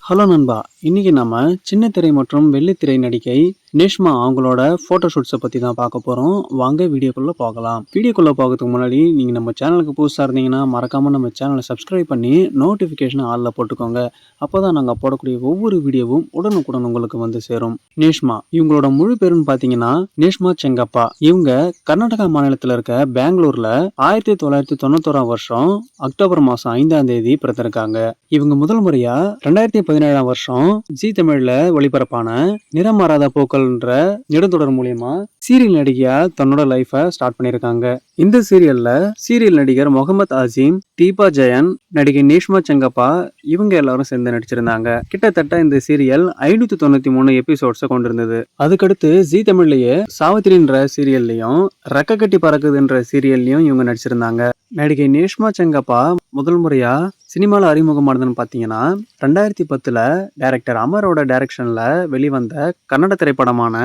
Hello நண்பா, இன்னைக்கு நம்ம சின்ன திரை மற்றும் வெள்ளித்திரை நடிகை நேஷ்மா அவங்களோட ஃபோட்டோ ஷூட்ஸை பற்றி தான் பார்க்க போகிறோம். வாங்க வீடியோக்குள்ளே போகலாம். வீடியோக்குள்ளே போகிறதுக்கு முன்னாடி நீங்கள் நம்ம சேனலுக்கு புதுசாக இருந்தீங்கன்னா மறக்காமல் நம்ம சேனலை சப்ஸ்கிரைப் பண்ணி நோட்டிஃபிகேஷனை ஆளில் போட்டுக்கோங்க. அப்போ தான் நாங்கள் போடக்கூடிய ஒவ்வொரு வீடியோவும் உடனுக்குடன் உங்களுக்கு வந்து சேரும். நேஷ்மா இவங்களோட முழு பேருன்னு பார்த்தீங்கன்னா நேஷ்மா செங்கப்பா. இவங்க கர்நாடகா மாநிலத்தில் இருக்க பெங்களூரில் 1991 வருஷம் அக்டோபர் மாதம் 5ஆம் தேதி பிறந்திருக்காங்க. இவங்க முதல் முறையா 2017 வருஷம் ஜி தமிழ்ல ஒளிபரப்பான நிறம் மாறாத பூக்கள்ன்ற நெடுந்தொடர் மூலியமா சீரியல் நடிகையா தன்னோட லைஃப ஸ்டார்ட் பண்ணிருக்காங்க. இந்த சீரியல் நடிகர் முகமது ஆசிம், தீபா ஜெயன், நடிகை நேஷ்மா செங்கப்பா இவங்க எல்லாரும் சேர்ந்து நடிச்சிருந்தாங்க. கிட்டத்தட்ட இந்த சீரியல் 593 எபிசோட்ஸை கொண்டிருந்தது. அதுக்கடுத்து ஜி தமிழ்லயே சாவித்திரின்ற சீரியல்லையும் ரெக்க கட்டி பறக்குதுன்ற சீரியல்லையும் இவங்க நடிச்சிருந்தாங்க. நடிகை நேஷ்மா செங்கப்பா முதல் முறையா சினிமாவில் அறிமுகமானதுன்னு பார்த்தீங்கன்னா 2010 டைரக்டர் அமரோட டைரக்ஷன்ல வெளிவந்த கன்னட திரைப்படமான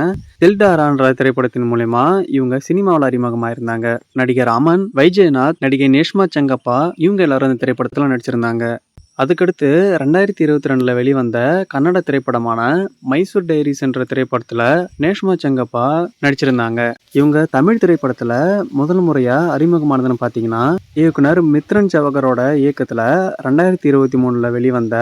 தில்டாரான்ற திரைப்படத்தின் மூலமா இவங்க சினிமாவில் அறிமுகமாயிருந்தாங்க. நடிகர் அமன், வைஜெயநாத், நடிகை நேஷ்மா செங்கப்பா இவங்க எல்லாரும் இந்த திரைப்படத்துல நடிச்சிருந்தாங்க. அதுக்கடுத்து 2022 வெளிவந்த கன்னட திரைப்படமான மைசூர் டைரிஸ் என்ற திரைப்படத்துல நேஷ்மா செங்கப்பா நடிச்சிருந்தாங்க. இவங்க தமிழ் திரைப்படத்துல முதல் முறையா அறிமுகமானதுன்னு பாத்தீங்கன்னா இயக்குனர் மித்ரன் ஜவகரோட இயக்கத்துல 2023 வெளிவந்த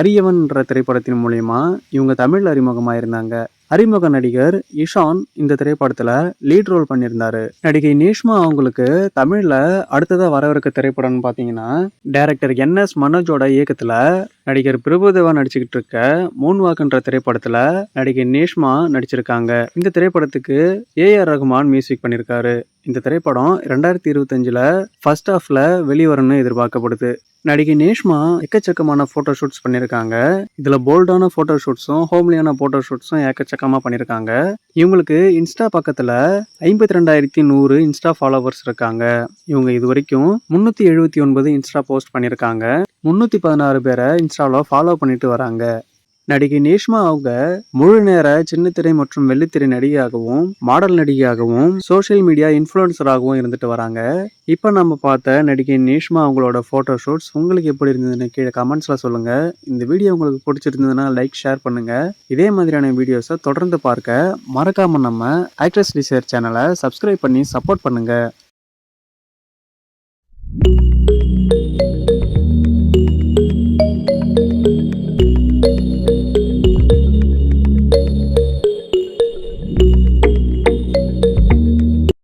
அரியவன்ன்ற திரைப்படத்தின் மூலியமா இவங்க தமிழ்ல அறிமுகமாயிருந்தாங்க. அறிமுக நடிகர் இஷான் இந்த திரைப்படத்துல லீட் ரோல் பண்ணியிருந்தாரு. நடிகை நேஷ்மா அவங்களுக்கு தமிழ்ல அடுத்ததா வரவிருக்க திரைப்படம்னு பாத்தீங்கன்னா டைரக்டர் NS மனோஜோட இயக்கத்துல நடிகர் பிரபுதேவா நடிச்சுக்கிட்டு இருக்க மூன்வாக்குன்ற திரைப்படத்துல நடிகை நேஷ்மா நடிச்சிருக்காங்க. இந்த திரைப்படத்துக்கு AR ரகுமான் மியூசிக் பண்ணியிருக்காரு. இந்த திரைப்படம் 2025 ஃபர்ஸ்ட் ஹாஃப்ல வெளிவரும்னு எதிர்பார்க்கப்படுது. நடிகை நேஷ்மா எக்கச்சக்கமான போட்டோ ஷூட்ஸ் பண்ணியிருக்காங்க. இதுல போல்டான போட்டோ ஷூட்ஸும் ஹோம்லியான போட்டோ ஷூட்ஸும் எக்கச்சக்கமா பண்ணியிருக்காங்க. இவங்களுக்கு இன்ஸ்டா பக்கத்துல 52,100 இன்ஸ்டா ஃபாலோவர்ஸ் இருக்காங்க. இவங்க இது வரைக்கும் 379 இன்ஸ்டா போஸ்ட் பண்ணியிருக்காங்க. 316 பேரை இன்ஸ்டாவில் ஃபாலோ பண்ணிட்டு வராங்க. நடிகை நேஷ்மா அவங்க முழு நேர சின்னத்திரை மற்றும் வெள்ளித்திரை நடிகையாகவும் மாடல் நடிகையாகவும் சோசியல் மீடியா இன்ஃப்ளூயன்சராகவும் இருந்துட்டு வராங்க. இப்போ நம்ம பார்த்த நடிகை நேஷ்மா அவங்களோட ஃபோட்டோ ஷூட்ஸ் உங்களுக்கு எப்படி இருந்ததுன்னு கீழே கமெண்ட்ஸில் சொல்லுங்கள். இந்த வீடியோ உங்களுக்கு பிடிச்சிருந்ததுன்னா லைக், ஷேர் பண்ணுங்கள். இதே மாதிரியான வீடியோஸை தொடர்ந்து பார்க்க மறக்காமல் நம்ம ஆக்ட்ரஸ் டிசைர் சேனலை சப்ஸ்கிரைப் பண்ணி சப்போர்ட் பண்ணுங்கள்.